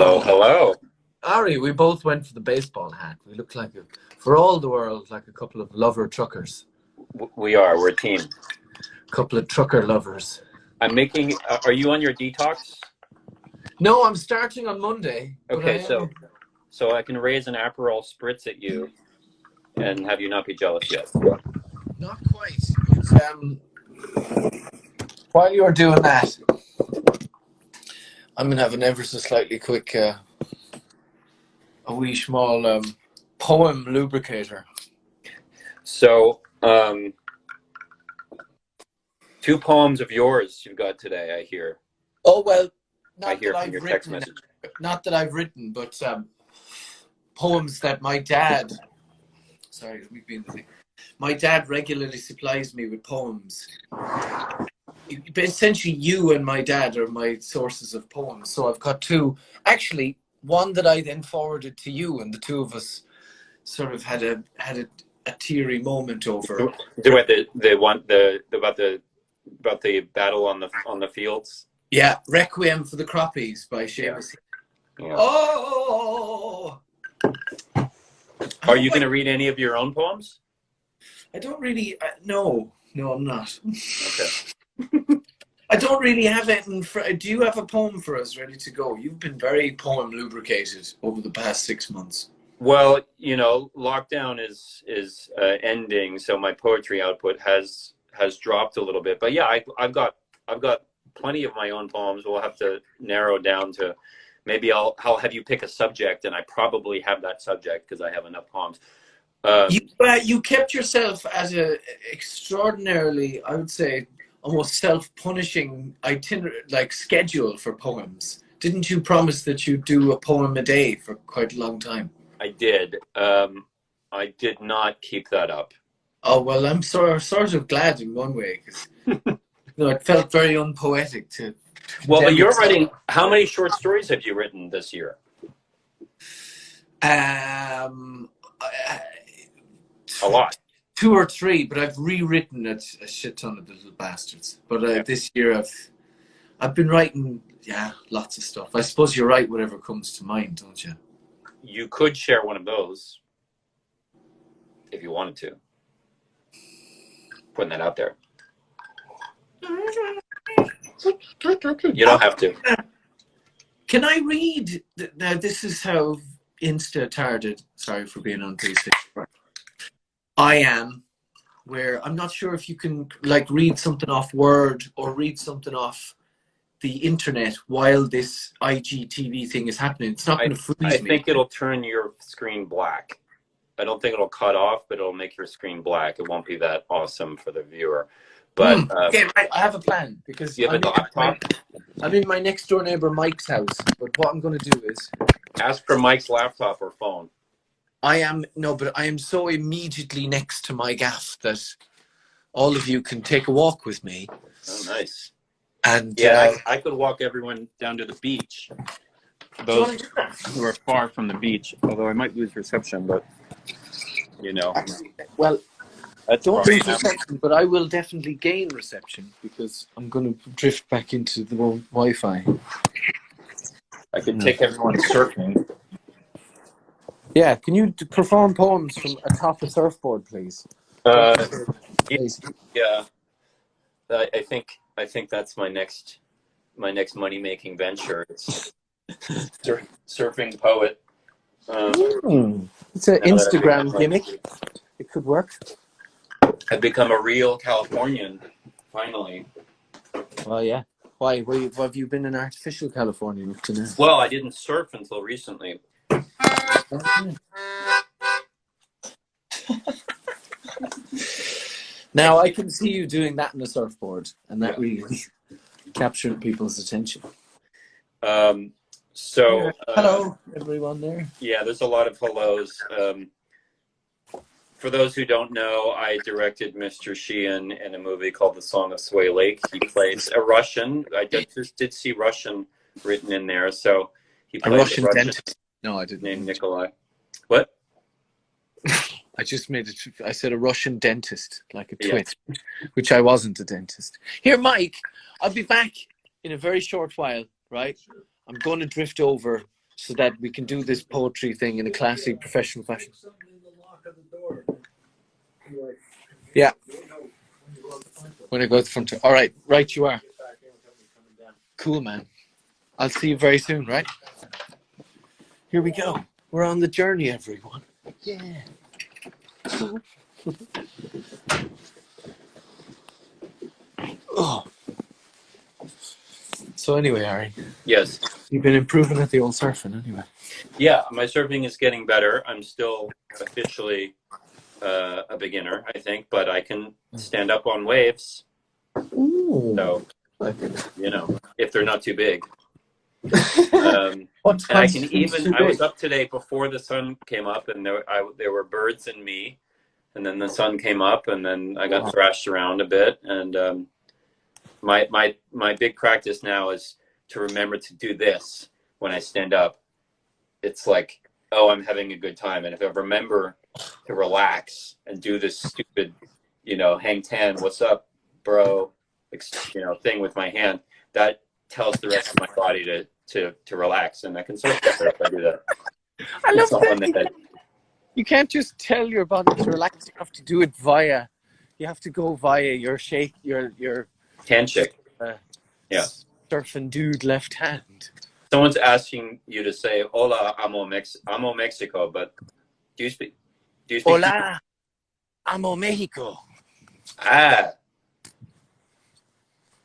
Hello, hello. Ari, we both went for the baseball hat. We look like, for all the world, like a couple of lover truckers. We are. We're a team. A couple of trucker lovers. I'm making. Are you on your detox? No, I'm starting on Monday. Okay, so I can raise an Aperol spritz at you, and have you not be jealous yet? Not quite. But, while you're doing that, I'm gonna have an ever so slightly quick, a wee small poem lubricator. So, 2 poems of yours you've got today. I hear. Oh well, I hear from your text message. Not that I've written, but poems that my dad. Sorry, let me be in the thing. My dad regularly supplies me with poems. But essentially, you and my dad are my sources of poems. So I've got 2. Actually, one that I then forwarded to you, and the 2 of us sort of had a teary moment over. About the battle on the fields. Yeah, Requiem for the Crappies by Sheehan. Yeah. Oh. Are you going to read any of your own poems? I don't really. No, I'm not. Okay. I don't really have it. Do you have a poem for us ready to go? You've been very poem lubricated over the past 6 months. Well, lockdown is ending, so my poetry output has dropped a little bit. But yeah, I've got plenty of my own poems. We'll have to narrow down to maybe I'll have you pick a subject, and I probably have that subject because I have enough poems. You kept yourself at a extraordinarily, I would say, almost self-punishing schedule for poems. Didn't you promise that you'd do a poem a day for quite a long time? I did. I did not keep that up. Oh well, I'm sort of glad in one way because it felt very unpoetic to. Well, but you're writing. How many short stories have you written this year? A lot. 2 or 3, but I've rewritten a shit ton of the little bastards. But this year I've been writing, lots of stuff. I suppose you write whatever comes to mind, don't you? You could share one of those if you wanted to. Putting that out there. You don't have to. Can I read? Now, this is how insta-tarded, sorry for being on 360. I am, where I'm not sure if you can read something off Word or read something off the internet while this IGTV thing is happening. It's not going to freeze me. I think it'll turn your screen black. I don't think it'll cut off, but it'll make your screen black. It won't be that awesome for the viewer. But okay, I have a plan because you have a laptop. I'm in my next door neighbor Mike's house. But what I'm going to do is ask for Mike's laptop or phone. I am so immediately next to my gaff that all of you can take a walk with me. Oh, nice. And I could walk everyone down to the beach. Those who are far from the beach, although I might lose reception, but well, I don't lose reception, but I will definitely gain reception because I'm going to drift back into the Wi-Fi. I could take everyone surfing. Yeah, can you perform poems from atop a surfboard, please? Yeah. I think that's my next money-making venture. It's surfing poet. It's an Instagram gimmick. It could work. I've become a real Californian, finally. Well, yeah. Why have you been an artificial Californian up to now? Well, I didn't surf until recently. Now I can see you doing that on a surfboard, and that really captured people's attention. Hello, everyone there. Yeah, there's a lot of hellos. For those who don't know, I directed Mr. Sheehan in a movie called The Song of Sway Lake. He plays a Russian. I just did see Russian written in there, so he plays a Russian dentist. No, I didn't. Named Nikolai. What? I just made it. I said a Russian dentist, like a twit, which I wasn't a dentist. Here, Mike, I'll be back in a very short while, right? I'm going to drift over so that we can do this poetry thing in a classy, professional fashion. Yeah. When I go to the front door. All right, right you are. Cool, man. I'll see you very soon, right? Here we go. We're on the journey, everyone. Yeah. Oh. So anyway, Ari. Yes. You've been improving at the old surfing anyway. Yeah, my surfing is getting better. I'm still officially a beginner, I think, but I can stand up on waves. Ooh. So, you know, if they're not too big. And I can even, I was up today before the sun came up, and there were birds and me, and then the sun came up, and then I got thrashed around a bit. And my big practice now is to remember to do this when I stand up. It's like, oh, I'm having a good time. And if I remember to relax and do this stupid, you know, hang ten, what's up, bro, you know, thing with my hand, that tells the rest of my body to relax, and I can surf better if I do that. I love that. You can't just tell your body to relax. You have to do it you have to go via your shake, your handshake. Yeah. Surfing dude left hand. Someone's asking you to say "Hola, amo Mexico," but do you speak? Hola, amo Mexico. Ah.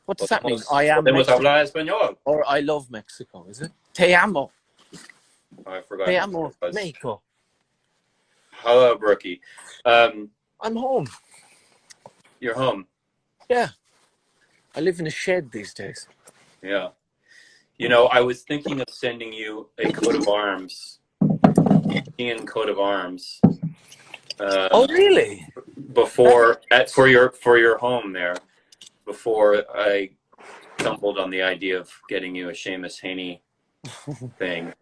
What does that mean? I am Mexico. Hablar español. Or I love Mexico, is it? Te amo. Oh, I forgot. Te amo, Mexico. Hello, Brookie. I'm home. You're home? Yeah. I live in a shed these days. Yeah. You know, I was thinking of sending you a coat of arms. Sheehan coat of arms. Oh, really? For your home there. Before I stumbled on the idea of getting you a Seamus Haney thing.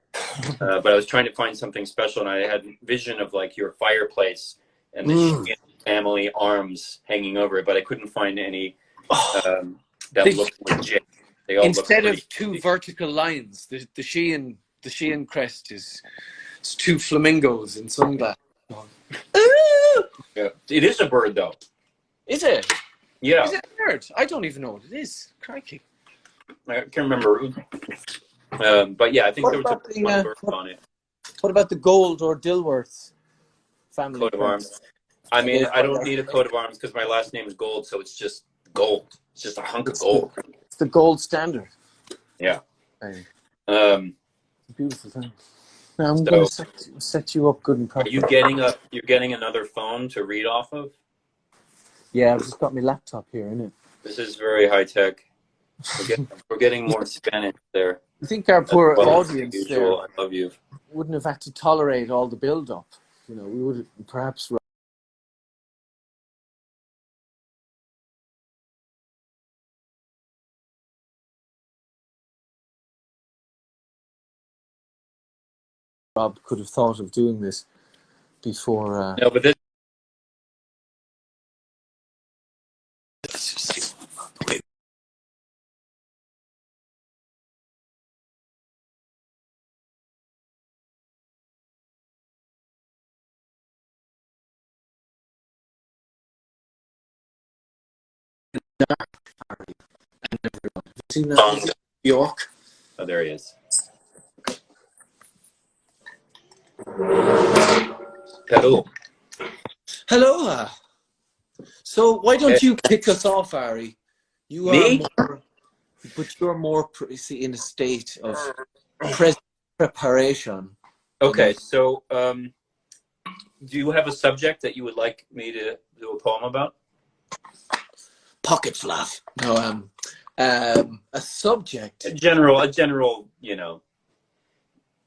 But I was trying to find something special, and I had vision of like your fireplace and the Sheehan family arms hanging over it, but I couldn't find any that looked legit. They all instead of two vertical lines, the Sheehan crest is two flamingos in sunglasses. Yeah. It is a bird, though. Is it? Yeah. Is it a bird? I don't even know what it is. Crikey. I can't remember. But yeah, I think there was one bird on it. What about the Gold or Dilworth family coat of arms? I mean, I don't need a coat of arms because my last name is Gold, so it's just gold. It's just a hunk of gold. It's the gold standard. Yeah. Hey. Beautiful thing. Now I'm going to set you up good and proper. Are you getting another phone to read off of? Yeah, I've just got my laptop here, innit? This is very high tech. We're getting more Spanish there. I think our poor audience there I love you. wouldn't have had to tolerate all the build-up. You know, we would perhaps. Rob could have thought of doing this before. No, but this. Seen that in York? Oh, there he is. Hello. Hello. So why don't you kick us off, Ari? You Me? You're more in a state of preparation. Okay, so do you have a subject that you would like me to do a poem about? Pocket fluff. No, a subject. A general, you know,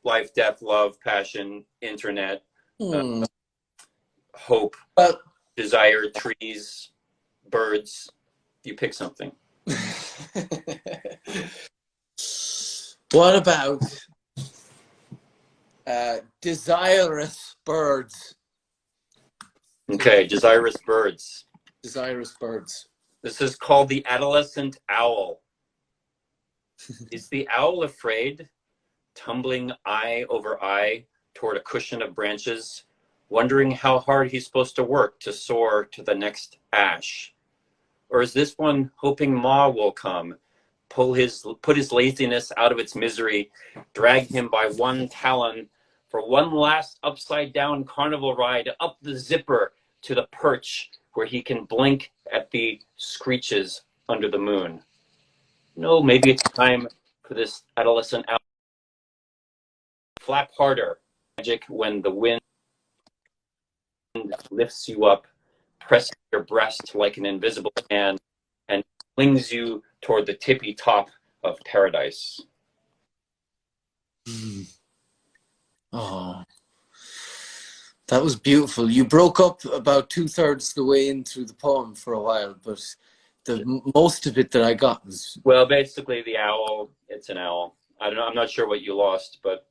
life, death, love, passion, internet, hope, desire, trees, birds. You pick something. What about desirous birds? Okay, desirous birds. Desirous birds. This is called the adolescent owl. Is the owl afraid tumbling eye over eye toward a cushion of branches, wondering how hard he's supposed to work to soar to the next ash? Or is this one hoping Ma will come, put his laziness out of its misery, drag him by one talon for one last upside down carnival ride up the zipper to the perch where he can blink at the screeches under the moon? No, maybe it's time for this adolescent out. Flap harder. Magic when the wind lifts you up, presses your breast like an invisible hand, and flings you toward the tippy top of paradise. Oh, that was beautiful. You broke up about 2/3 the way in through the poem for a while, but most of it that I got was... Well, basically the owl, it's an owl. I don't know, I'm not sure what you lost, but...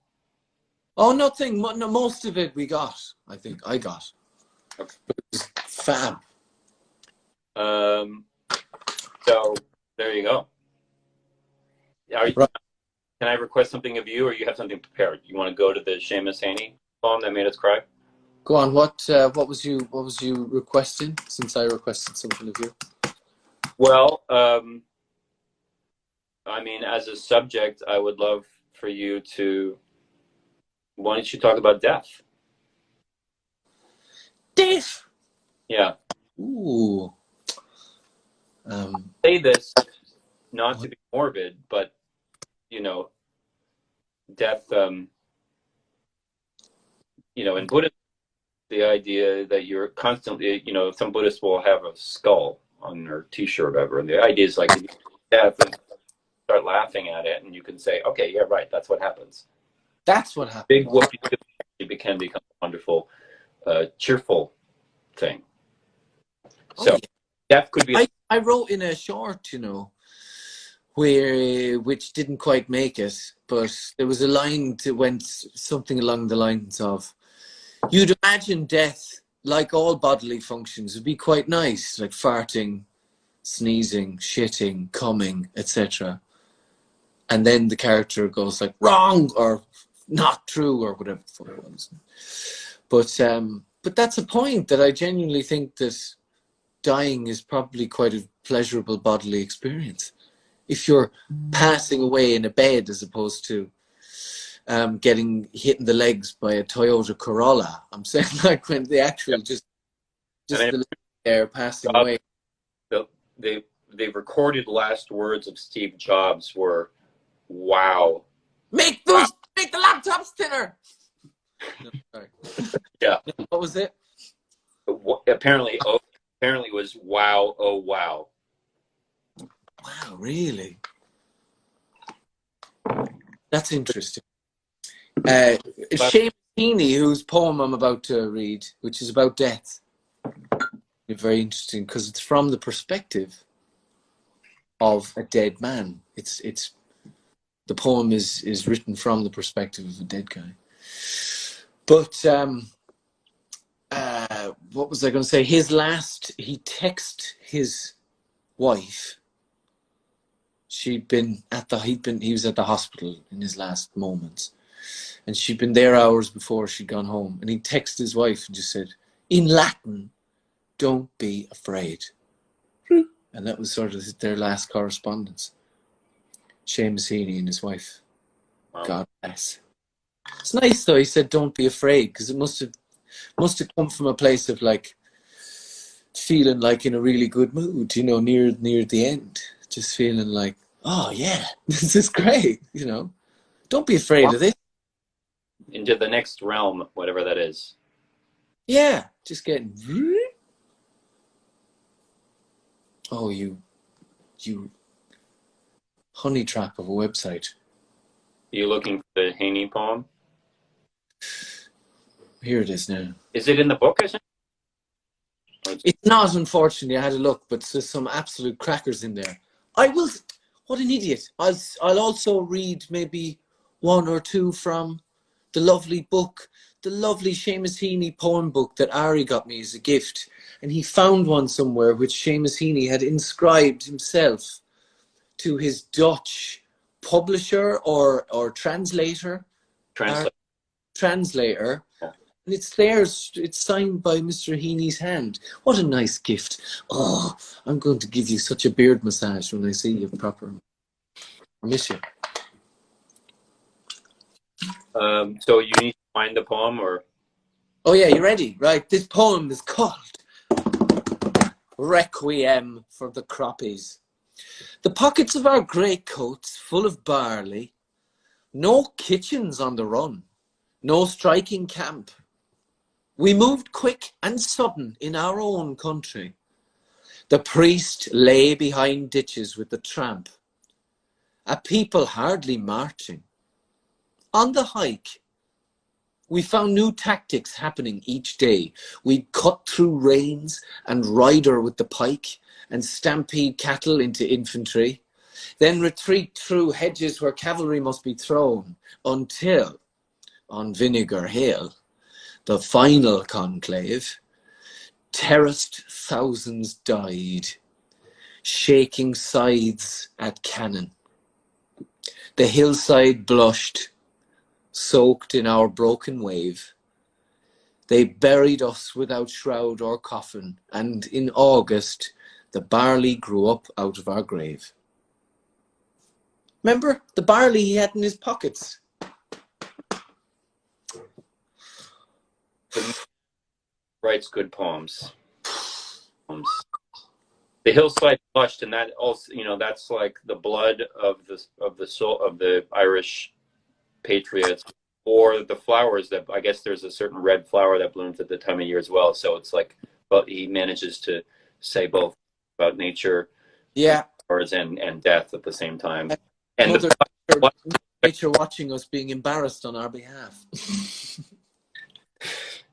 Oh, nothing. No, most of it we got, I think. I got. Okay. But it was fab. So, there you go. Right. Can I request something of you, or you have something prepared? You want to go to the Seamus Haney poem that made us cry? Go on. What was you requesting? Since I requested something of you. Well, I mean, as a subject, I would love for you to. Why don't you talk about death? Death. Yeah. Ooh. Say this not to be morbid, but you know, death. You know, in Buddhism, the idea that you're constantly, you know, some Buddhists will have a skull on their T-shirt or whatever, and the idea is like death, and start laughing at it, and you can say, okay, yeah, right, that's what happens. That's what happened. Big whoopee can become a wonderful, cheerful thing. So, yeah. death could be. I wrote in a short, you know, which didn't quite make it, but there was a line that went something along the lines of, you'd imagine death, like all bodily functions, would be quite nice, like farting, sneezing, shitting, coming, etc. And then the character goes like, wrong, or not true, or whatever the fuck it was. But that's a point, that I genuinely think that dying is probably quite a pleasurable bodily experience. If you're passing away in a bed as opposed to getting hit in the legs by a Toyota Corolla. I'm saying, like, when the actual just the leg there passing away. The recorded last words of Steve Jobs were, "Wow, make the laptops thinner." No, sorry. Yeah. What was it? Apparently was wow, oh wow. Wow, really? That's interesting. Seamus Haney, whose poem I'm about to read, which is about death, is very interesting because it's from the perspective of a dead man. The poem is written from the perspective of a dead guy. But what was I going to say? He texted his wife. He was at the hospital in his last moments, and she'd been there hours before she'd gone home, and he texted his wife and just said, in Latin, "Don't be afraid." And that was sort of their last correspondence. Seamus Heaney and his wife. Wow. God bless. It's nice though, he said, "Don't be afraid," because it must have come from a place of like feeling like in a really good mood, you know, near the end. Just feeling like, oh yeah, this is great, you know. Don't be afraid of this. Into the next realm, whatever that is. Yeah, just getting. Oh, you honey trap of a website. Are you looking for the Haney poem? Here it is now. Is it in the book, I think? It's not, unfortunately. I had a look, but there's some absolute crackers in there. What an idiot. I'll also read maybe one or two from the lovely book, the lovely Seamus Heaney poem book that Ari got me as a gift. And he found one somewhere which Seamus Heaney had inscribed himself to his Dutch publisher or translator. Translate. Translator. Yeah. And it's theirs. It's signed by Mr. Heaney's hand. What a nice gift. Oh, I'm going to give you such a beard massage when I see you proper. I miss you. So you need to find the poem, or? Oh yeah, you ready? Right. This poem is called Requiem for the Crappies. The pockets of our greatcoats full of barley. No kitchens on the run. No striking camp. We moved quick and sudden in our own country. The priest lay behind ditches with the tramp. A people hardly marching. On the hike, we found new tactics happening each day. We'd cut through rains and rider with the pike and stampede cattle into infantry, then retreat through hedges where cavalry must be thrown until, on Vinegar Hill, the final conclave, terraced thousands died, shaking scythes at cannon. The hillside blushed, soaked in our broken wave. They buried us without shroud or coffin, and in August, the barley grew up out of our grave. Remember the barley he had in his pockets? Writes good poems. The hillside blushed, and that also, that's like the blood of the soul of the Irish patriots, or the flowers that, I guess there's a certain red flower that blooms at the time of year as well. So it's like, but he manages to say both about nature, yeah, and death at the same time. And Mother Nature watching us being embarrassed on our behalf.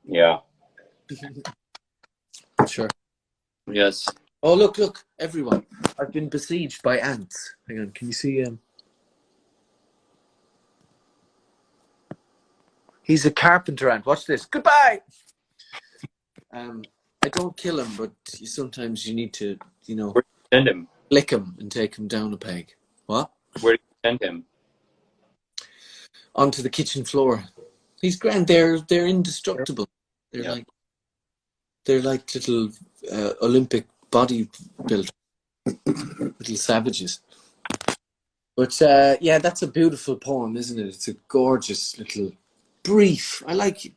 Yeah. Sure. Yes. Oh, look, everyone. I've been besieged by ants. Hang on, can you see He's a carpenter ant. Watch this. Goodbye! I don't kill him, but sometimes you need to, Where do you send him? lick him and take him down a peg. What? Where do you send him? Onto the kitchen floor. He's grand. They're indestructible. They're like little Olympic bodybuilders, little savages. But yeah, that's a beautiful poem, isn't it? It's a gorgeous little brief. I like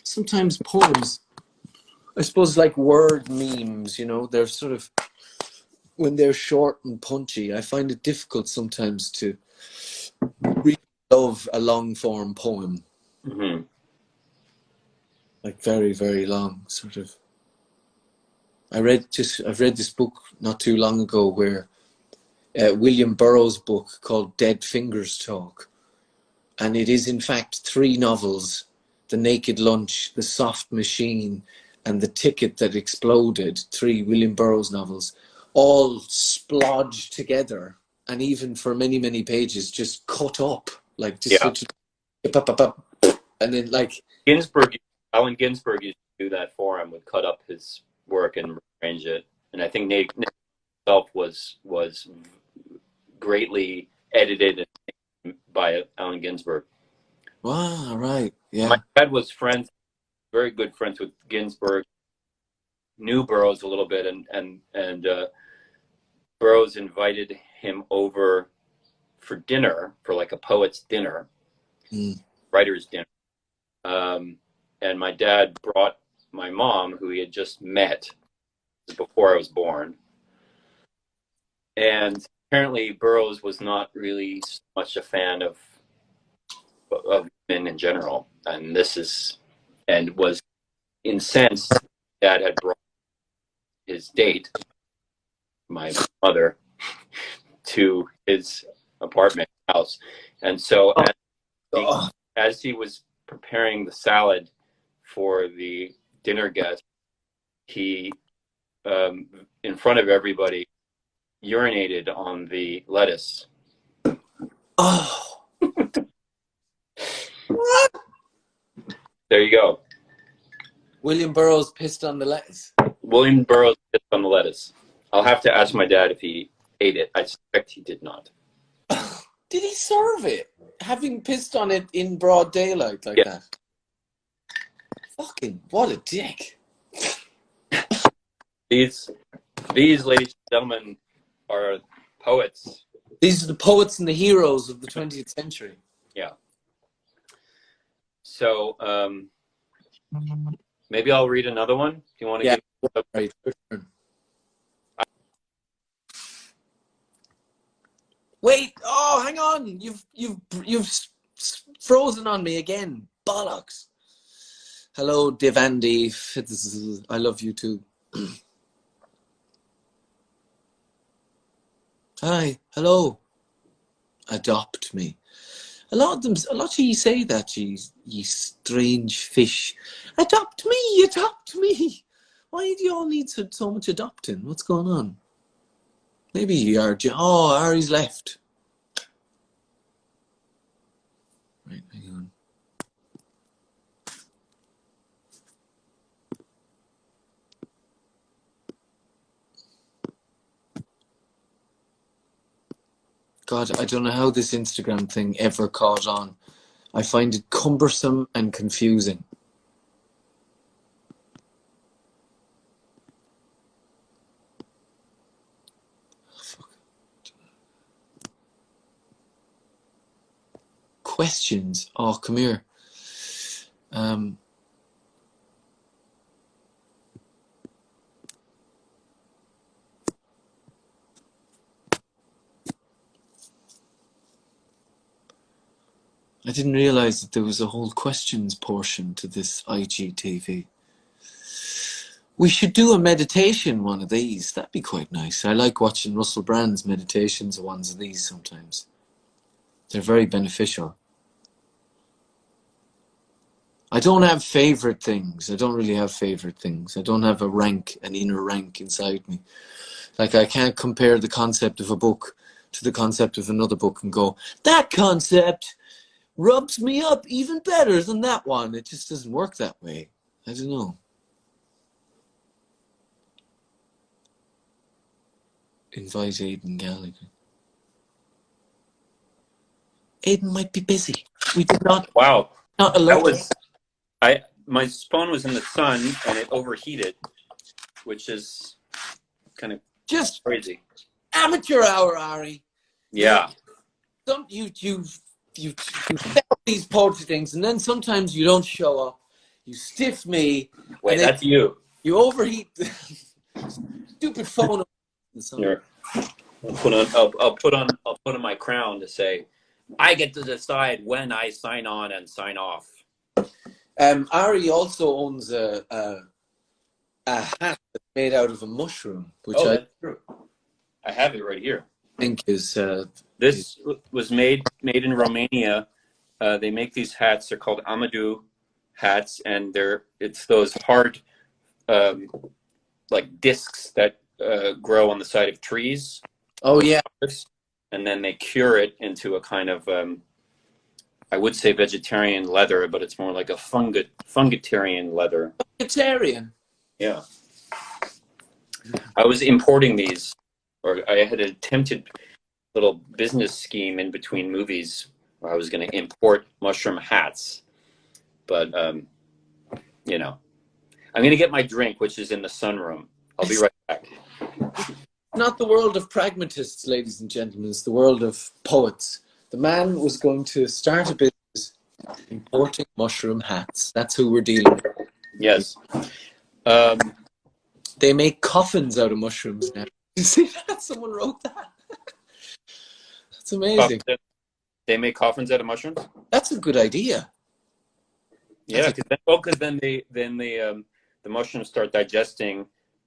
sometimes poems, I suppose, like word memes, they're sort of, when they're short and punchy, I find it difficult sometimes to really love a long form poem. Mm-hmm. Like very, very long, sort of. I've read this book not too long ago where William Burroughs' book called Dead Fingers Talk. And it is in fact 3 novels: The Naked Lunch, The Soft Machine, and The Ticket That Exploded, 3 William Burroughs novels, all splodged together, and even for many, many pages, just cut up. Like just such a, and then like Allen Ginsberg used to do that for him, would cut up his work and arrange it. And I think Nick himself was greatly edited by Allen Ginsberg. wow, right, yeah. My dad was very good friends with Ginsberg, knew Burroughs a little bit, and Burroughs invited him over for dinner, for like a poet's dinner, writer's dinner. And my dad brought my mom, who he had just met before I was born. And apparently Burroughs was not really so much a fan of women in general. And was incensed Dad had brought his date, my mother, to his apartment house. And so as he was preparing the salad for the dinner guest, he, in front of everybody, urinated on the lettuce. Oh. There you go. William Burroughs pissed on the lettuce. William Burroughs pissed on the lettuce. I'll have to ask my dad if he ate it. I suspect he did not. Did he serve it? Having pissed on it in broad daylight like that? Fucking, what a dick. These, ladies and gentlemen, are poets. These are the poets and the heroes of the 20th century. Yeah. So, maybe I'll read another one. Do you want to give? Right. Your turn. Wait! Oh, hang on! You've frozen on me again. Bollocks! Hello, Devandi. I love you too. Hi. Hello. Adopt me. A lot of you say that, you strange fish. Adopt me, adopt me. Why do you all need so much adopting? What's going on? Maybe you are. Oh, Ari's left. Right, hang on. God, I don't know how this Instagram thing ever caught on. I find it cumbersome and confusing. Questions. Oh, come here. I didn't realize that there was a whole questions portion to this IGTV. We should do a meditation one of these. That'd be quite nice. I like watching Russell Brand's meditations, ones of these sometimes. They're very beneficial. I don't have favorite things. I don't really have favorite things. I don't have a rank, an inner rank inside me. Like, I can't compare the concept of a book to the concept of another book and go, that concept rubs me up even better than that one. It just doesn't work that way. I don't know. Invite Aidan Gallagher. Aidan might be busy. We did not. Wow. Not alert. My phone was in the sun and it overheated, which is kind of just crazy. Amateur hour, Ari. Yeah. You sell these poetry things, and then sometimes you don't show up. You stiff me. Wait, that's you. You overheat the stupid phone. Here. I'll put on my crown to say, I get to decide when I sign on and sign off. Ari also owns a hat that's made out of a mushroom, which that's true. I have it right here. I think is this was made in Romania. They make these hats. They're called Amadou Hats, and it's those hard like discs that grow on the side of trees. Oh yeah. And then they cure it into a kind of I would say vegetarian leather, but it's more like a fungitarian leather. Fungitarian. Yeah. I was importing these, or I had an attempted little business scheme in between movies where I was going to import mushroom hats. But, you know, I'm going to get my drink, which is in the sunroom. I'll be right back. Not the world of pragmatists, ladies and gentlemen. It's the world of poets. The man was going to start a business importing mushroom hats. That's who we're dealing with. Yes. They make coffins out of mushrooms now. You see that? Someone wrote that. That's amazing. They make coffins out of mushrooms? That's a good idea. Yeah, because then the mushrooms start digesting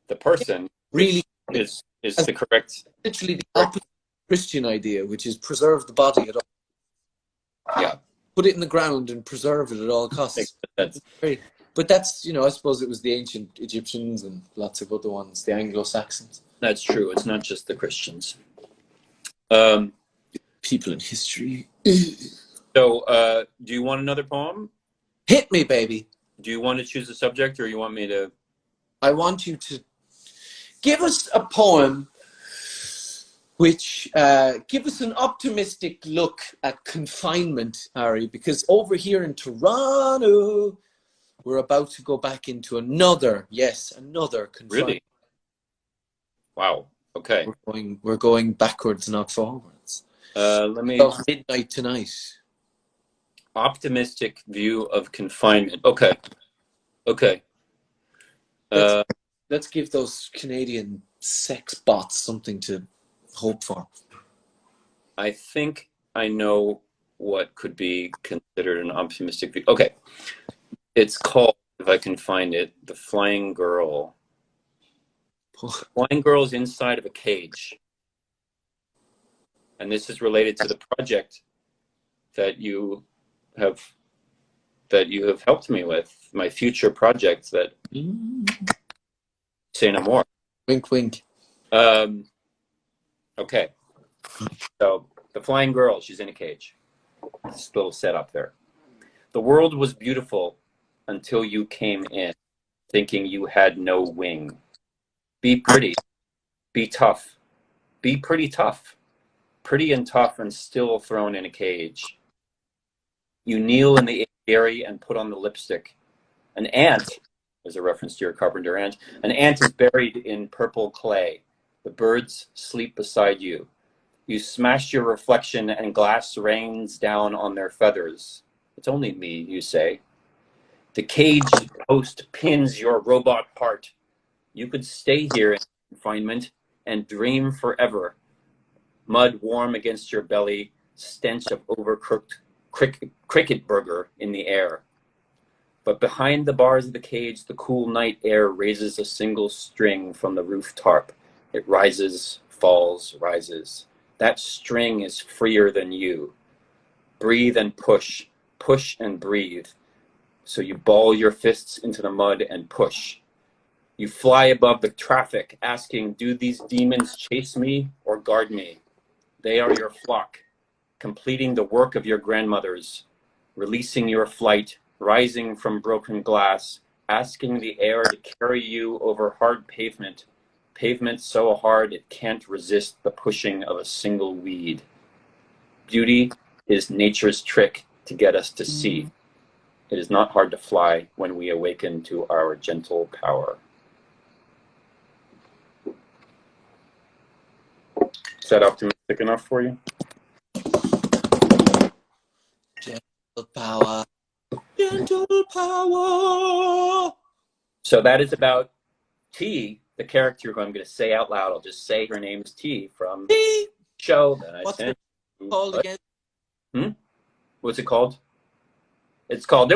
the person. Really is the correct. Literally the opposite Christian idea, which is preserve the body at all. Yeah. Put it in the ground and preserve it at all costs. But that's, you know, I suppose it was the ancient Egyptians and lots of other ones, the Anglo-Saxons. That's true. It's not just the Christians. People in history. So, do you want another poem? Hit me, baby. Do you want to choose a subject, or you want me to? I want you to give us a poem which give us an optimistic look at confinement, Ari, because over here in Toronto, we're about to go back into another confinement. Really? Wow. Okay. We're going backwards, not forwards. Let me. Midnight tonight. Optimistic view of confinement. Okay. Okay. Let's give those Canadian sex bots something to hope for. I think I know what could be considered an optimistic view. Okay. It's called, if I can find it, The Flying Girl. The Flying Girl is inside of a cage. And this is related to the project that you have helped me with, my future project that say no more. Wink, wink. Okay. So the flying girl, she's in a cage. This little setup there. The world was beautiful until you came in, thinking you had no wing. Be pretty. Be tough. Be pretty tough. Pretty and tough and still thrown in a cage. You kneel in the aviary and put on the lipstick. An ant, as a reference to your carpenter ant, an ant is buried in purple clay. The birds sleep beside you. You smash your reflection and glass rains down on their feathers. It's only me, you say. The caged post pins your robot heart. You could stay here in confinement and dream forever. Mud warm against your belly, stench of overcooked cricket burger in the air. But behind the bars of the cage, the cool night air raises a single string from the roof tarp. It rises, falls, rises. That string is freer than you. Breathe and push, push and breathe. So you ball your fists into the mud and push. You fly above the traffic, asking, do these demons chase me or guard me? They are your flock, completing the work of your grandmothers, releasing your flight, rising from broken glass, asking the air to carry you over hard pavement, pavement so hard it can't resist the pushing of a single weed. Beauty is nature's trick to get us to see. It is not hard to fly when we awaken to our gentle power. Is that optimistic enough for you? Gentle power. Gentle power. So that is about T, the character who I'm going to say out loud. I'll just say her name is T from the show that I sent. What's it called again? What's it called? It's called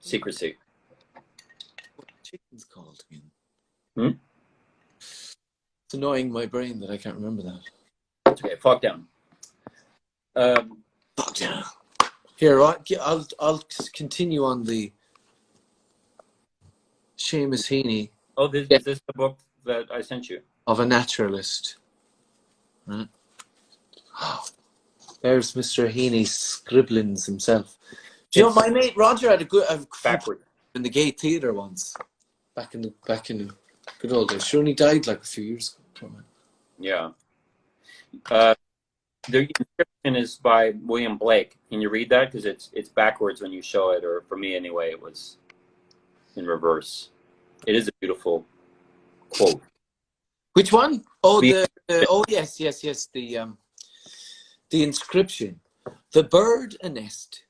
Secrecy. What the chicken's called again? It's annoying my brain that I can't remember that. It's okay. Fog down. Fog down. Here, I'll continue on the Seamus Heaney. Oh, is this the book that I sent you? Of a naturalist. Right. There's Mr. Heaney's scribblings himself. Do you know my mate Roger had a backward in the Gay Theatre once, back in the good old days. Sure, he died like a few years ago. Yeah. The inscription is by William Blake. Can you read that? Because it's backwards when you show it, or for me anyway, it was in reverse. It is a beautiful quote. Which one? Oh, yes. The inscription: the bird a nest,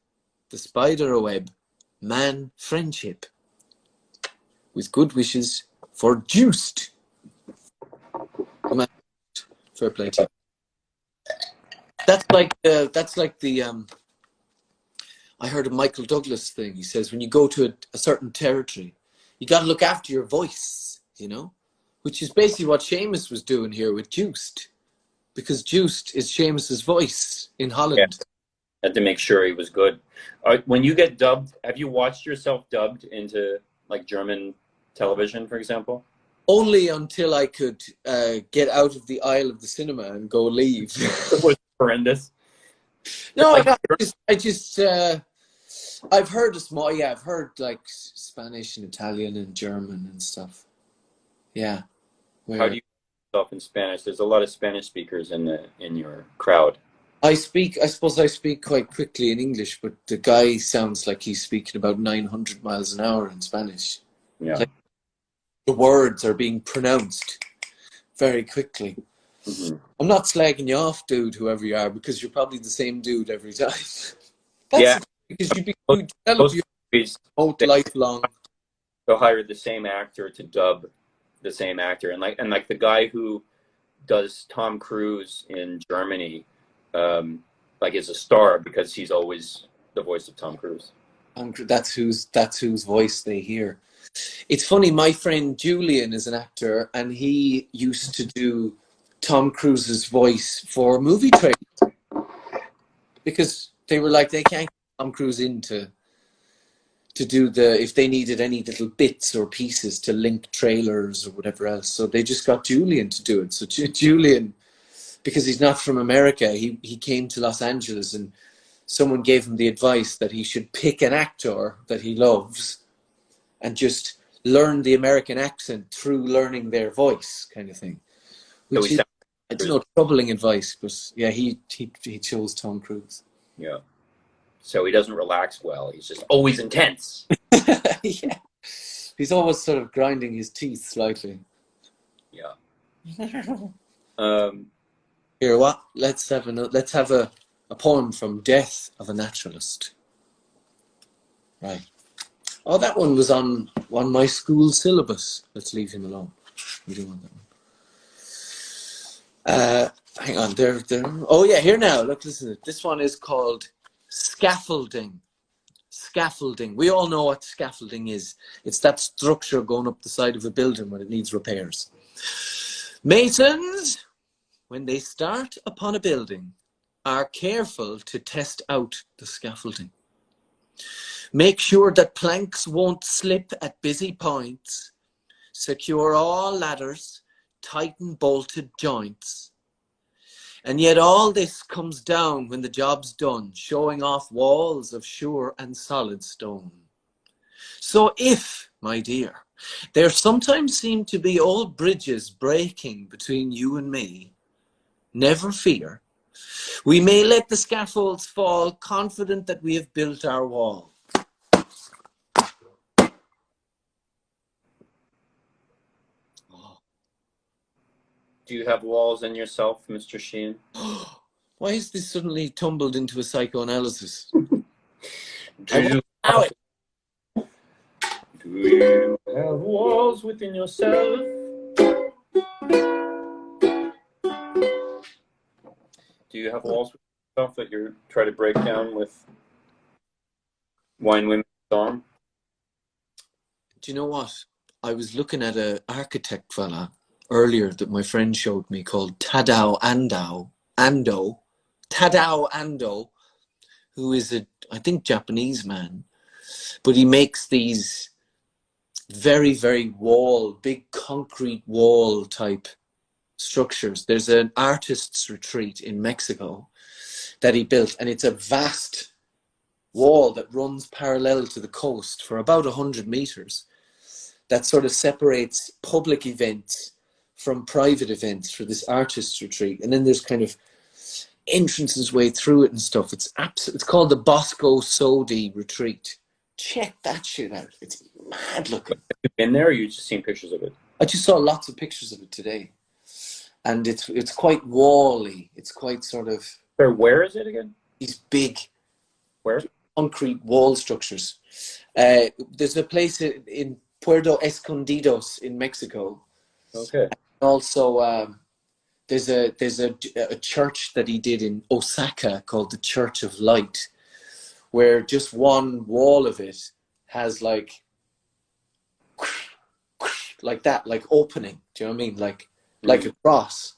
the spider a web, man friendship. With good wishes for juiced. Fair play to you. That's like the I heard a Michael Douglas thing. He says when you go to a certain territory, you got to look after your voice, which is basically what Seamus was doing here with Juiced, because Juiced is Seamus's voice in Holland. Yeah. Had to make sure he was good. When you get dubbed, have you watched yourself dubbed into like German television, for example? Only until I could get out of the aisle of the cinema and go leave. It was horrendous. No, I just I've heard a small. Yeah, I've heard like Spanish and Italian and German and stuff. Yeah. How Where do you yourself in Spanish? There's a lot of Spanish speakers in your crowd. I suppose I speak quite quickly in English, but the guy sounds like he's speaking about 900 miles an hour in Spanish. Yeah. Like the words are being pronounced very quickly. Mm-hmm. I'm not slagging you off, dude, whoever you are, because you're probably the same dude every time. Yeah. Because you develop your whole lifelong. They'll hire the same actor to dub the same actor, and like the guy who does Tom Cruise in Germany, like is a star because he's always the voice of Tom Cruise. That's whose voice they hear. It's funny. My friend Julian is an actor, and he used to do Tom Cruise's voice for movie trailers because they were like, they can't get Tom Cruise in to do if they needed any little bits or pieces to link trailers or whatever else. So they just got Julian to do it. So Julian, because he's not from America, he came to Los Angeles and someone gave him the advice that he should pick an actor that he loves and just learn the American accent through learning their voice, kind of thing. Which is, it's no troubling advice, but yeah, he chose Tom Cruise. Yeah. So he doesn't relax well. He's just always intense. Yeah. He's always sort of grinding his teeth slightly. Yeah. Here, what? Let's have a poem from Death of a Naturalist. Right. Oh, that one was on my school syllabus. Let's leave him alone. We don't want that one. Hang on. There. Oh yeah, here now. Look, listen. This one is called Scaffolding. Scaffolding. We all know what scaffolding is. It's that structure going up the side of a building when it needs repairs. Masons, when they start upon a building, are careful to test out the scaffolding. Make sure that planks won't slip at busy points. Secure all ladders, tighten bolted joints. And yet all this comes down when the job's done, showing off walls of sure and solid stone. So if, my dear, there sometimes seem to be old bridges breaking between you and me, never fear. We may let the scaffolds fall, confident that we have built our wall. Do you have walls in yourself, Mr. Sheehan? Why is this suddenly tumbled into a psychoanalysis? Do you have walls within yourself? Do you have walls within yourself that you try to break down with Wine Women Song? Do you know what? I was looking at an architect fella earlier that my friend showed me called Tadao Ando, who is I think Japanese man, but he makes these very, very big concrete wall type structures. There's an artist's retreat in Mexico that he built, and it's a vast wall that runs parallel to the coast for about 100 meters that sort of separates public events from private events for this artist's retreat. And then there's kind of entrances way through it and stuff. It's called the Bosco Sodi Retreat. Check that shit out. It's mad looking. Have you been there, or you just seen pictures of it? I just saw lots of pictures of it today. And it's quite wall-y. It's quite sort of... Where is it again? These big... Where? Concrete wall structures. There's a place in Puerto Escondidos in Mexico. Okay. Also, there's a church that he did in Osaka called the Church of Light, where just one wall of it has like that, like opening. Do you know what I mean? Like a cross,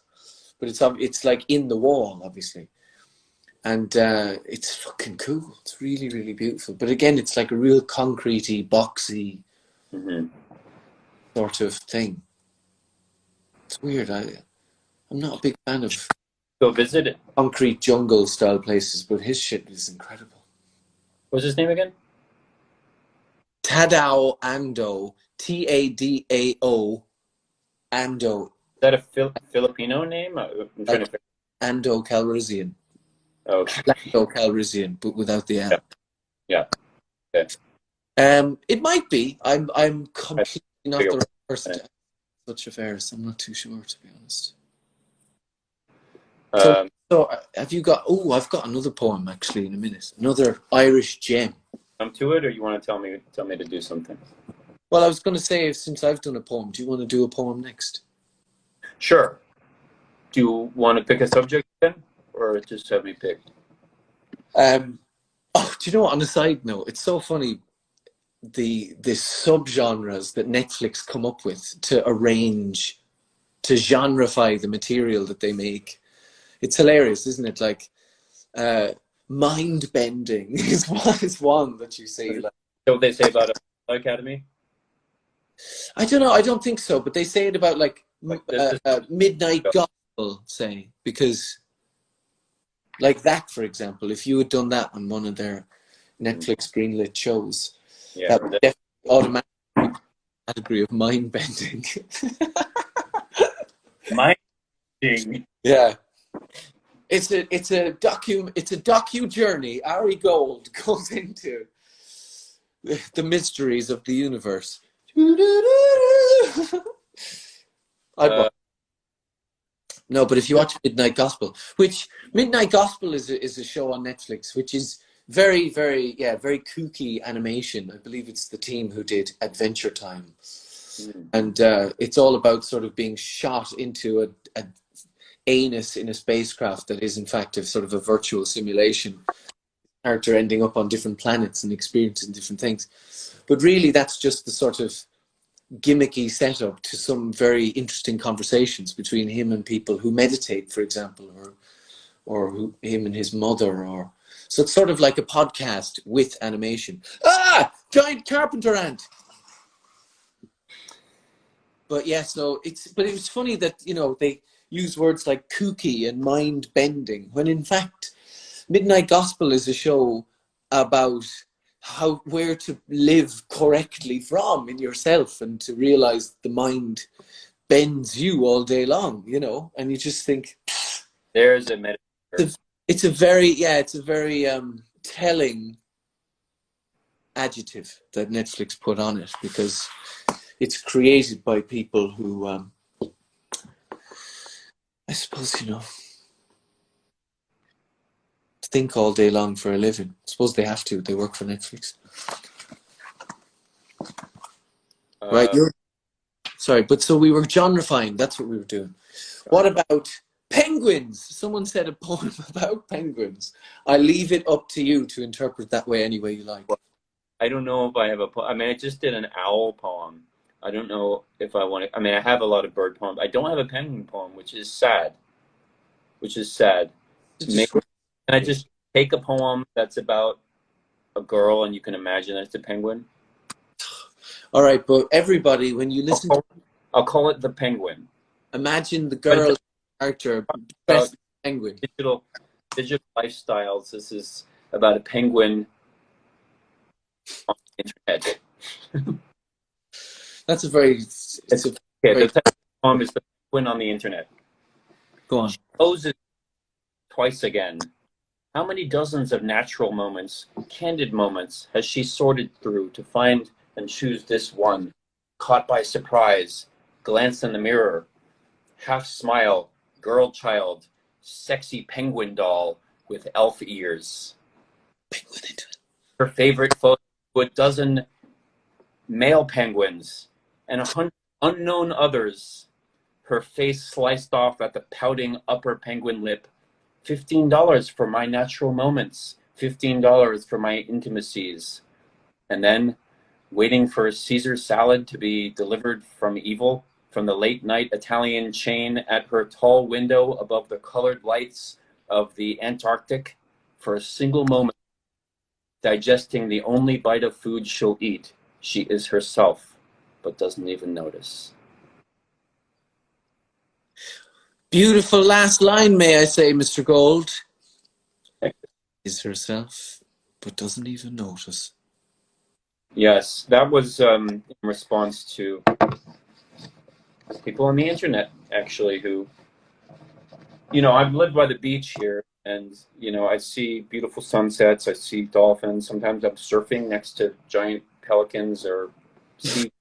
but it's like in the wall, obviously, and it's fucking cool. It's really, really beautiful. But again, it's like a real concretey, boxy sort of thing. It's weird. I'm not a big fan of go visit it. Concrete jungle style places, but his shit is incredible. What's his name again? Tadao Ando, Tadao Ando, Is that a Filipino name? I'm trying to like figure. Ando Calrissian. Okay. Lando Calrissian, but without the Yeah. L. Yeah. Okay. It might be. I'm I completely not figure the right person to it. ask such affairs. I'm not too sure, to be honest. So, Um, have you got? Oh, I've got another poem actually in a minute. Another Irish gem. come to it, or you want to tell me to do something? Well, I was going to say, since I've done a poem, do you want to do a poem next? Sure. Do you want to pick a subject then, or just have me pick? Oh, do you know what? On a side note, it's so funny the subgenres that Netflix come up with to arrange, to genreify the material that they make. It's hilarious, isn't it? Like, mind bending is one that you see. Like, So what they say about Academy? I don't know. I don't think so, but they say it about like midnight gospel, say, because like that, for example, if you had done that on one of their Netflix greenlit shows, Yeah, that would definitely automatically be a category of mind bending. mind bending. Yeah. It's a docu journey. Arigold goes into the mysteries of the universe. No, but if you watch Midnight Gospel, which Midnight Gospel is a show on Netflix, which is very, very, very kooky animation. I believe it's the team who did Adventure Time. And it's all about sort of being shot into a anus in a spacecraft that is in fact a sort of a virtual simulation. Character ending up on different planets and experiencing different things. But really that's just the sort of gimmicky setup to some very interesting conversations between him and people who meditate, for example, or him and his mother, or so it's sort of like a podcast with animation. Giant carpenter ant. But yeah, so it was funny that, you know, they use words like kooky and mind bending when in fact Midnight Gospel is a show about where to live correctly from in yourself, and to realize the mind bends you all day long, you know, and you just think there's a metaphor. It's a very telling adjective that Netflix put on it, because it's created by people who I suppose, you know, think all day long for a living. I suppose they have to. They work for Netflix. Right, sorry, but so we were genreifying. That's what we were doing. What about penguins? Someone said a poem about penguins. I leave it up to you to interpret that way any way you like. I don't know if I have a poem. I mean, I just did an owl poem. I don't know if I want to. I mean, I have a lot of bird poems. I don't have a penguin poem, which is sad. Can I just take a poem that's about a girl and you can imagine it's a penguin? All right, but everybody, when you listen, I'll call it The Penguin. Imagine the girl character dressed as a penguin. Digital lifestyles. This is about a penguin on the internet. That's a very. The poem is The Penguin on the Internet. Go on. She poses twice again. How many dozens of natural moments, candid moments, has she sorted through to find and choose this one? Caught by surprise, glance in the mirror, half smile, girl child, sexy penguin doll with elf ears. Penguin into it. Her favorite photo, a dozen male penguins and 100 unknown others. Her face sliced off at the pouting upper penguin lip. $15 for my natural moments. $15 for my intimacies. And then, waiting for a Caesar salad to be delivered from evil, from the late night Italian chain at her tall window above the colored lights of the Antarctic, for a single moment, digesting the only bite of food she'll eat. She is herself, but doesn't even notice. Beautiful last line, may I say, Mr. Gold. Is herself, but doesn't even notice. Yes, that was in response to people on the internet, actually, who, I've lived by the beach here, and, I see beautiful sunsets, I see dolphins. Sometimes I'm surfing next to giant pelicans or sea.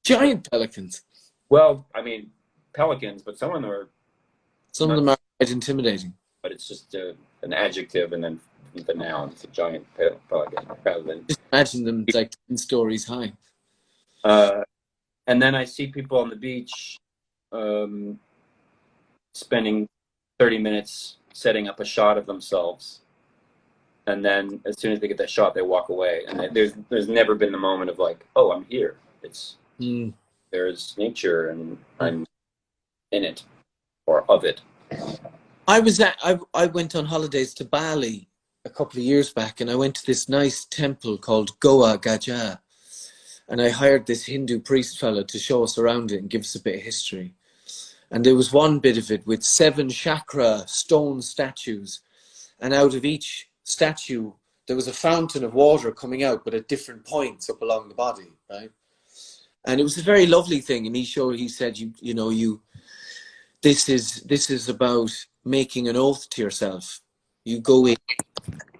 Giant pelicans. Well, I mean, pelicans, but some of them are Some of not, them are quite intimidating. but it's just an adjective and then the noun. It's a giant pelican rather than. Just imagine them like 10 stories high. Uh, and then I see people on the beach um, spending 30 minutes setting up a shot of themselves, and then as soon as they get that shot, they walk away. And there's never been the moment of like, oh, I'm here. It's there's nature, and I'm in it or of it. I went on holidays to Bali a couple of years back, and I went to this nice temple called Goa Gaja, and I hired this Hindu priest fella to show us around it and give us a bit of history. And there was one bit of it with 7 chakra stone statues, and out of each statue there was a fountain of water coming out, but at different points up along the body, right? And it was a very lovely thing. And he said, this is about making an oath to yourself. You go in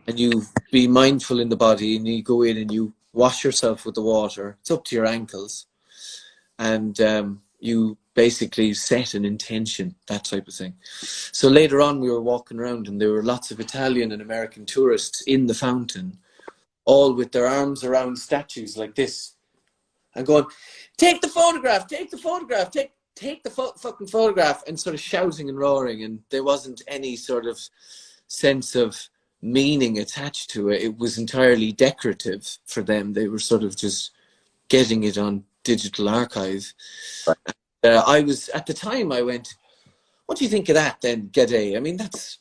and you be mindful in the body, and you go in and you wash yourself with the water. It's up to your ankles, and you basically set an intention, that type of thing. So later on, we were walking around, and there were lots of Italian and American tourists in the fountain, all with their arms around statues like this, and going, "Take the photograph! Take the photograph! Take the fucking photograph!" and sort of shouting and roaring. And there wasn't any sort of sense of meaning attached to it. It was entirely decorative for them. They were sort of just getting it on digital archive. I was, at the time, I went, "What do you think of that then, G'day?" I mean, it's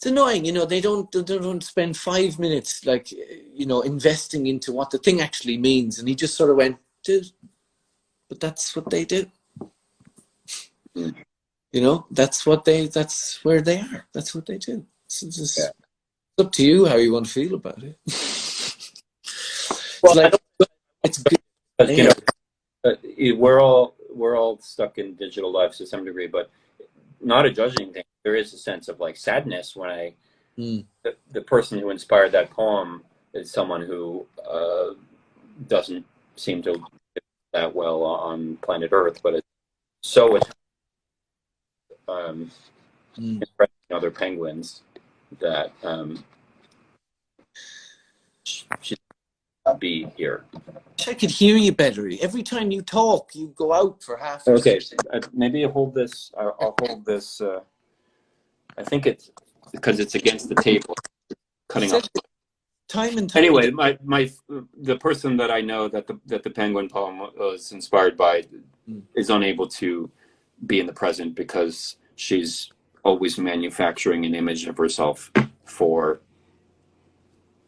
annoying, they don't spend 5 minutes, like, investing into what the thing actually means. And he just sort of went, "Dude, but that's what they do." That's where they are. That's what they do. It's up to you how you want to feel about it. Well, it's good. We're all stuck in digital lives to some degree, but not a judging thing. There is a sense of like sadness when the person who inspired that poem is someone who doesn't seem to live that well on planet Earth, but it's so impressing other penguins that should be here. I could hear you better. Every time you talk, you go out for half. Okay, maybe I'll hold this. I'll hold this. I think it's because it's against the table, cutting off. Time and time. Anyway, the person that I know that the penguin poem was inspired by is unable to be in the present because she's always manufacturing an image of herself for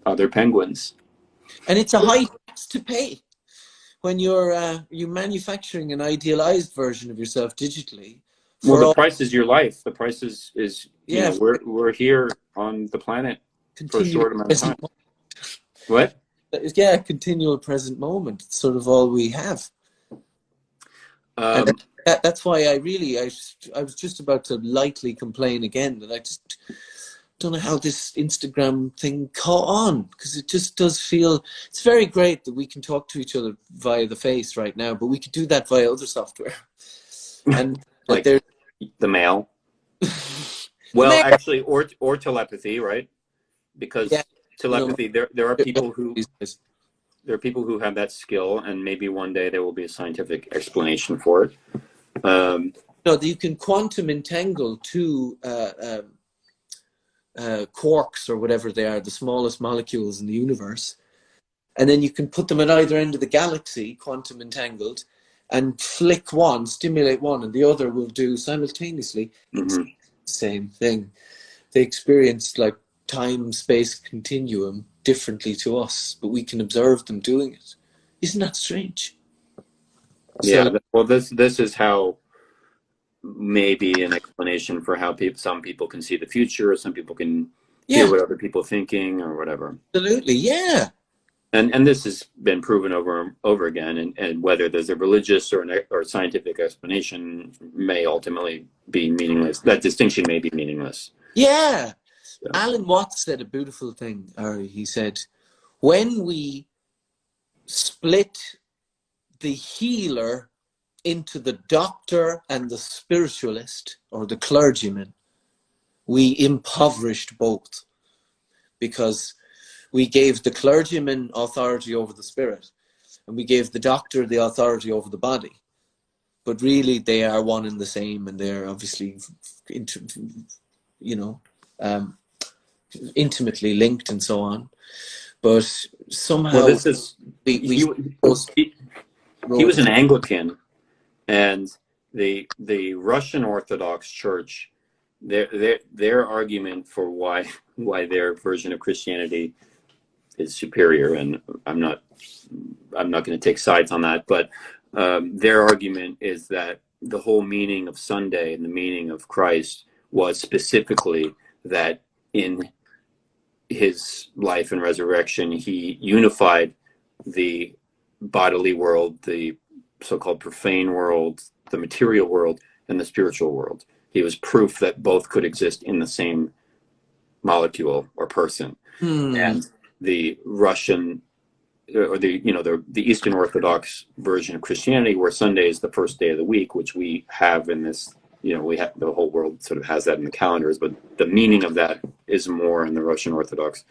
other penguins. And it's a high tax to pay when you're manufacturing an idealized version of yourself digitally. Well, the price is your life. The price is we're here on the planet for a short amount of time. What? Yeah, continual present moment. It's sort of all we have. And that's why I was just about to lightly complain again that I just don't know how this Instagram thing caught on, because it just does feel, it's very great that we can talk to each other via the face right now, but we could do that via other software. And like the mail. Well, actually, or telepathy, right? Because telepathy, there are people who have that skill, and maybe one day there will be a scientific explanation for it. No, you can quantum entangle two quarks or whatever they are, the smallest molecules in the universe, and then you can put them at either end of the galaxy, quantum entangled, and flick one, stimulate one, and the other will do simultaneously. It's the same thing. They experience like time-space continuum differently to us, but we can observe them doing it. Isn't that strange? Yeah. Well, this is how maybe an explanation for how some people can see the future, or some people can hear what other people are thinking, or whatever. Absolutely, yeah. and this has been proven over and over again, and whether there's a religious or scientific explanation may ultimately be meaningless. That distinction may be meaningless. Yeah. So. Alan Watts said a beautiful thing, Ari. He said, when we split the healer into the doctor and the spiritualist, or the clergyman, we impoverished both, because we gave the clergyman authority over the spirit, and we gave the doctor the authority over the body. But really, they are one and the same, and they're obviously, intimately linked and so on. But somehow, well, this is he was an Anglican, and the Russian Orthodox Church, their argument for why their version of Christianity is superior, and I'm not going to take sides on that, but their argument is that the whole meaning of Sunday and the meaning of Christ was specifically that in his life and resurrection, he unified the bodily world, the so-called profane world, the material world, and the spiritual world. He was proof that both could exist in the same molecule or person. And the Russian, or the Eastern Orthodox version of Christianity, where Sunday is the first day of the week, which we have in this, we have, the whole world sort of has that in the calendars, but the meaning of that is more in the Russian Orthodox,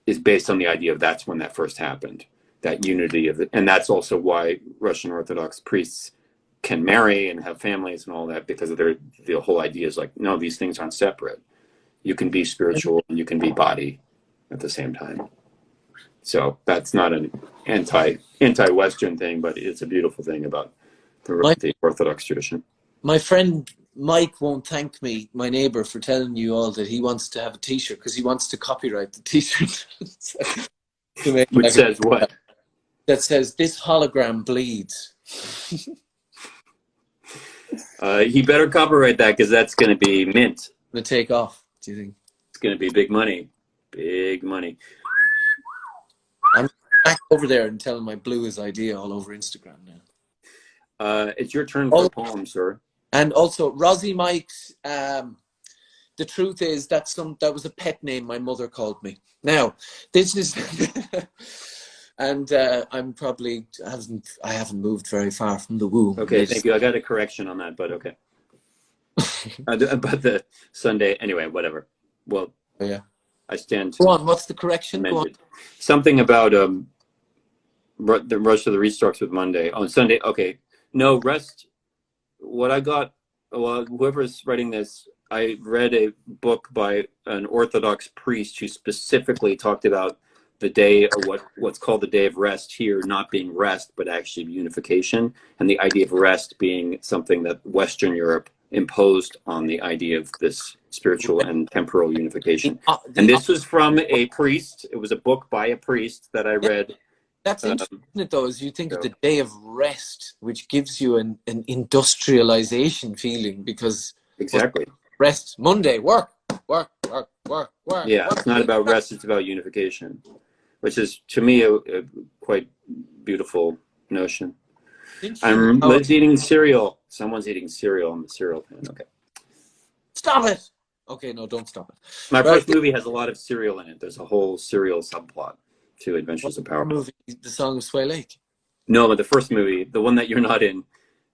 is based on the idea of that's when that first happened, that unity of it. And that's also why Russian Orthodox priests can marry and have families and all that, because of the whole idea is like, no, these things aren't separate. You can be spiritual and you can be body at the same time. So that's not an anti-Western thing, but it's a beautiful thing about the Orthodox tradition. My friend Mike won't thank me, my neighbor, for telling you all that he wants to have a T-shirt, because he wants to copyright the T-shirt. Which says what? That says, "This hologram bleeds." He better copyright that, because that's going to be mint. Going to take off, do you think? It's going to be big money. Big money. I'm back over there and telling my blue is idea all over Instagram now. It's your turn for a poem, sir. And also, Rosie Mike's, the truth is that was a pet name my mother called me. Now, this is, and I'm probably, I haven't moved very far from the womb. Okay, thank you. I got a correction on that, but okay. About the Sunday, anyway, whatever. Well, yeah. I stand. Go on, what's the correction? Go on. Something about the rush of the read starts with Monday. On Sunday, okay. No, rest. What I got, well, whoever's writing this, I read a book by an Orthodox priest who specifically talked about the day, or what's called the day of rest here, not being rest, but actually unification, and the idea of rest being something that Western Europe imposed on the idea of this spiritual and temporal unification. And this was from a priest. It was a book by a priest that I read. That's interesting, though, as you think of the day of rest, which gives you an industrialization feeling, because exactly rest, Monday, work. Yeah, work, it's not about rest, it's about unification, which is, to me, a quite beautiful notion. I'm eating cereal. Someone's eating cereal on the cereal pan. Okay. Stop it. Okay, no, don't stop it. My first movie has a lot of cereal in it. There's a whole cereal subplot to Adventures of Power. Movie, The Song of Sway Lake? No, but the first movie, the one that you're not in,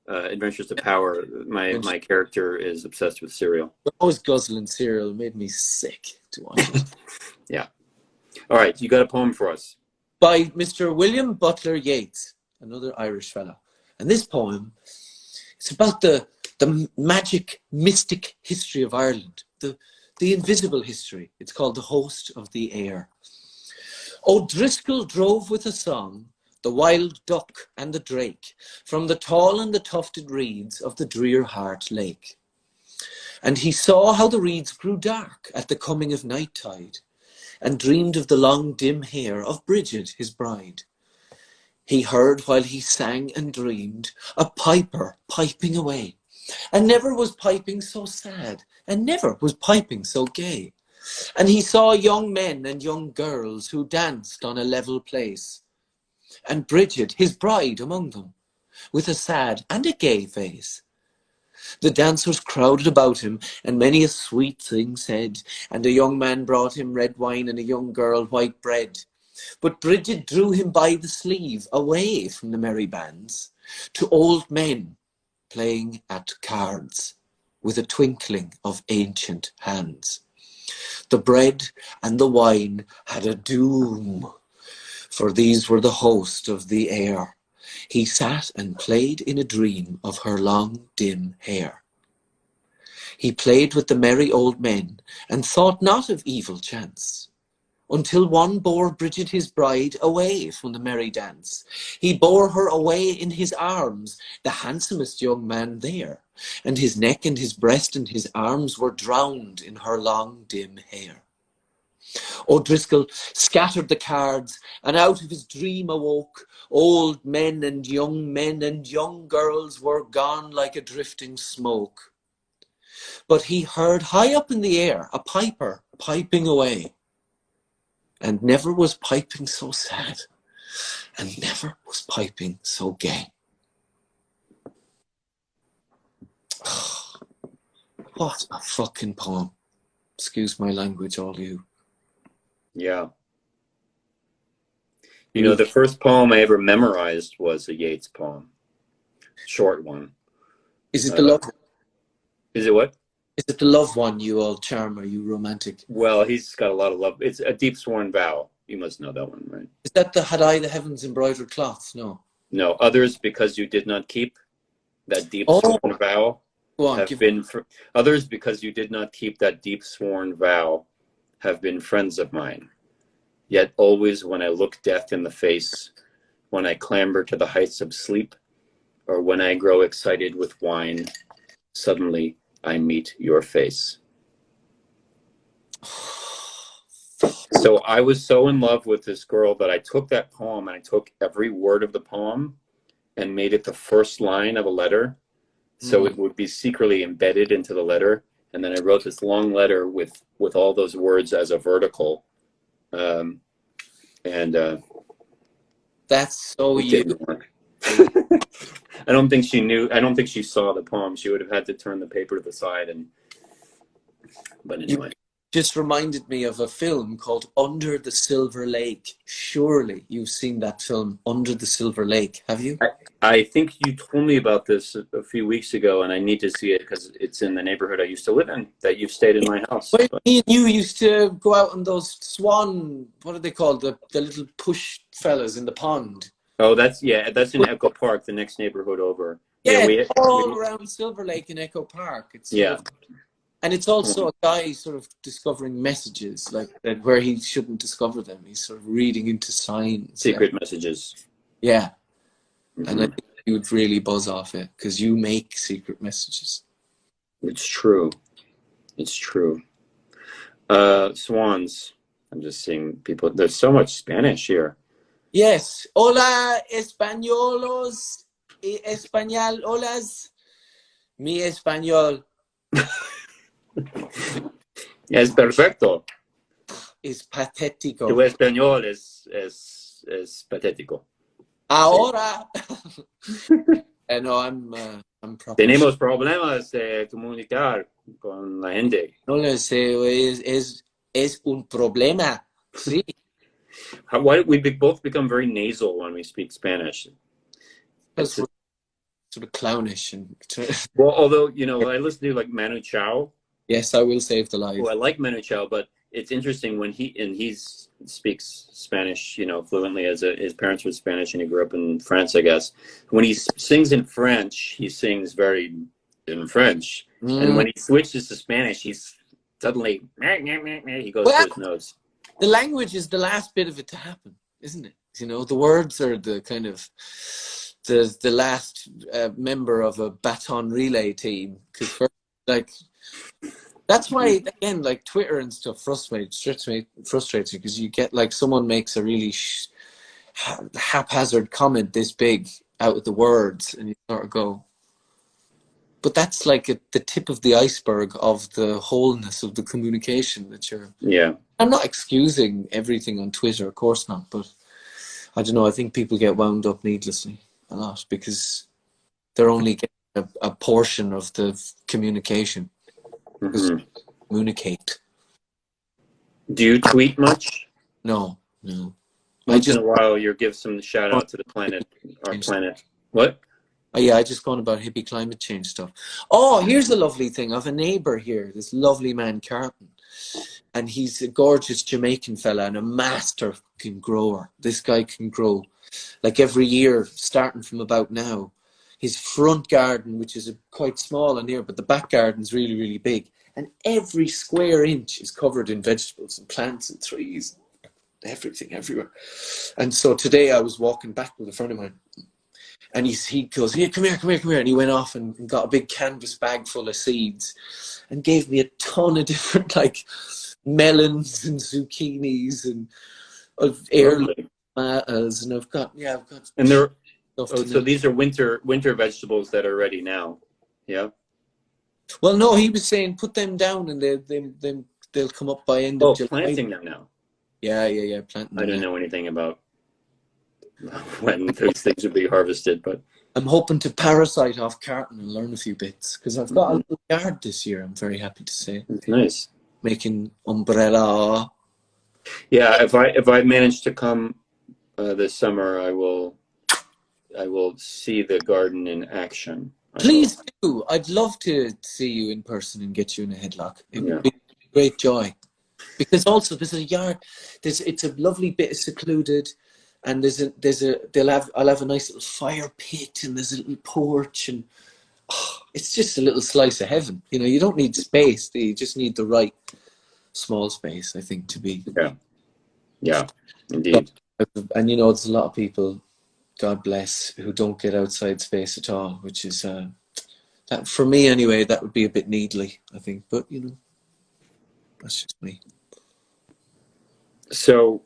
Adventures of Power, my character is obsessed with cereal. I was guzzling cereal. It made me sick to watch it. Yeah. All right, you got a poem for us. By Mr. William Butler Yeats, another Irish fellow. And this poem, it's about the magic, mystic history of Ireland, the invisible history. It's called The Host of the Air. O'Driscoll drove with a song the wild duck and the drake from the tall and the tufted reeds of the Drear Heart Lake. And he saw how the reeds grew dark at the coming of night tide, and dreamed of the long dim hair of Bridget, his bride. He heard while he sang and dreamed a piper piping away, and never was piping so sad, and never was piping so gay. And he saw young men and young girls who danced on a level place, and Bridget, his bride, among them, with a sad and a gay face. The dancers crowded about him, and many a sweet thing said, and a young man brought him red wine and a young girl white bread. But Bridget drew him by the sleeve away from the merry bands to old men playing at cards with a twinkling of ancient hands. The bread and the wine had a doom, for these were the host of the air. He sat and played in a dream of her long, dim hair. He played with the merry old men and thought not of evil chance, until one bore Bridget, his bride, away from the merry dance. He bore her away in his arms, the handsomest young man there, and his neck and his breast and his arms were drowned in her long, dim hair. O'Driscoll scattered the cards, and out of his dream awoke. Old men and young girls were gone like a drifting smoke. But he heard high up in the air a piper piping away, and never was piping so sad, and never was piping so gay. What a fucking poem. Excuse my language, all you. Yeah. You know, the first poem I ever memorized was a Yeats poem. Short one. Is it the love one? Is it what? Is it the love one, you old charmer, you romantic? Well, he's got a lot of love. It's A Deep Sworn Vow. You must know that one, right? Is that the Had I the Heavens Embroidered Cloth? No. No, others because you did not keep that deep sworn vow Go on, have been others because you did not keep that deep sworn vow have been friends of mine. Yet always when I look death in the face, when I clamber to the heights of sleep, or when I grow excited with wine, suddenly I meet your face. So I was so in love with this girl that I took that poem and I took every word of the poem and made it the first line of a letter. So it would be secretly embedded into the letter. And then I wrote this long letter with all those words as a vertical. That's so you. Didn't work. I don't think she knew. I don't think she saw the poem. She would have had to turn the paper to the side. But anyway. Just reminded me of a film called Under the Silver Lake. Surely you've seen that film, Under the Silver Lake, have you? I think you told me about this a few weeks ago, and I need to see it because it's in the neighborhood I used to live in, that you've stayed in my house. Well, me and you used to go out on those swan, what are they called? The little push fellas in the pond. Oh, that's in Echo Park, the next neighborhood over. Yeah, all around Silver Lake in Echo Park. It's and it's also a guy sort of discovering messages like that where he shouldn't discover them. He's sort of reading into signs. Secret messages. Yeah. Mm-hmm. And I think you would really buzz off it because you make secret messages. It's true. It's true. Swans. I'm just seeing people. There's so much Spanish here. Yes. Hola, españolos y españolas. Mi español. Es perfecto. Es patético. Tu español es patético. Ahora. No, I'm proper. Tenemos problemas de comunicar con la gente. No lo sé, es un problema. Sí. Why we both become very nasal when we speak Spanish? It's sort of clownish and. Well, although I listen to like Manu Chao. Yes, I will save the life. Oh, I like Manu Chao, but it's interesting when he speaks Spanish, fluently as his parents were Spanish and he grew up in France, I guess. When he sings in French, he sings very in French. And when he switches to Spanish, he's suddenly, he goes to his nose. The language is the last bit of it to happen, isn't it? The words are the kind of the last member of a baton relay team. Because that's why, again, like Twitter and stuff frustrates you because you get like someone makes a really haphazard comment this big out with the words and you sort of go. but that's like the tip of the iceberg of the wholeness of the communication that you're. Yeah. I'm not excusing everything on Twitter, of course not, but I don't know. I think people get wound up needlessly a lot because they're only getting a portion of the communication. Mm-hmm. Communicate. Do you tweet much? No. Once in a while, you give some shout out to the planet, our planet. What? Oh, yeah, I just gone about hippie climate change stuff. Oh, here's a lovely thing. I have a neighbour here, this lovely man, Carton. And he's a gorgeous Jamaican fella and a master fucking grower. This guy can grow like every year, starting from about now. His front garden, which is quite small in here, but the back garden's really, really big. And every square inch is covered in vegetables and plants and trees. Everything, everywhere. And so today I was walking back with a friend of mine. And he goes, here, come here. And he went off and got a big canvas bag full of seeds and gave me a ton of different, like, melons and zucchinis and heirloom tomatoes. And I've got. And they're, so these are winter vegetables that are ready now. Yeah. Well, no, he was saying put them down and they'll come up by end of July. Planting them now. Yeah, planting them. I don't know anything about when those things will be harvested, but I'm hoping to parasite off Carton and learn a few bits because I've got a little yard this year. I'm very happy to say. It's nice. Making umbrella. Yeah, if I manage to come this summer, I will see the garden in action. Please do. I'd love to see you in person and get you in a headlock. It would be a great joy. Because also there's a yard. It's a lovely bit of secluded. And I'll have a nice little fire pit and there's a little porch and it's just a little slice of heaven. You know, you don't need space. You just need the right small space, I think, to be. Yeah, indeed. And you know, there's a lot of people, God bless, who don't get outside space at all, which is that for me anyway. That would be a bit needly, I think. But you know, that's just me. So.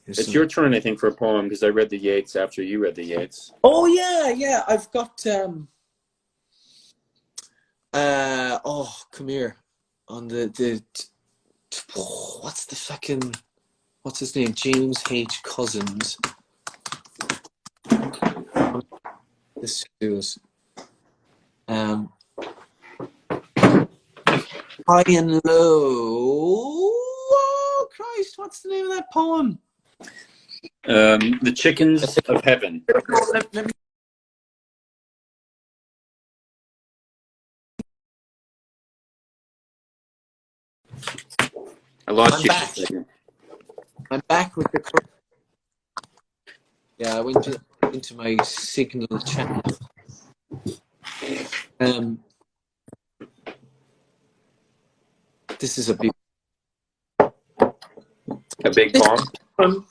It's your turn, I think, for a poem because I read the Yeats after you read the Yeats. Oh yeah. I've got come here on the what's his name? James H. Cousins. This is High and Low. Oh Christ, what's the name of that poem? The Chickens of Heaven. Let me... I lost I'm you. back. I'm back with the. Yeah, I went into my Signal channel. This is a big poem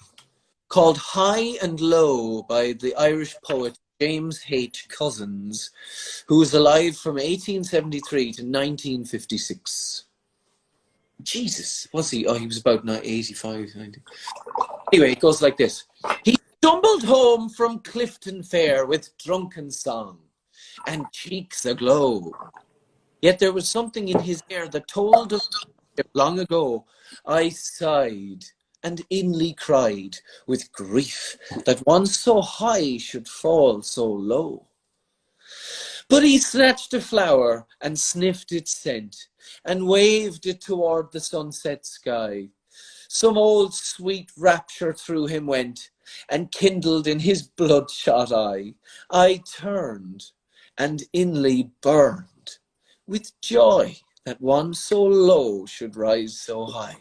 called High and Low by the Irish poet James H. Cousins, who was alive from 1873 to 1956. Jesus, was he? Oh, he was about 85, 90. Anyway, it goes like this. He stumbled home from Clifton Fair with drunken song and cheeks aglow. Yet there was something in his hair that told of long ago. I sighed and inly cried with grief that one so high should fall so low. But he snatched a flower and sniffed its scent and waved it toward the sunset sky. Some old sweet rapture through him went and kindled in his bloodshot eye. I turned and inly burned with joy that one so low should rise so high.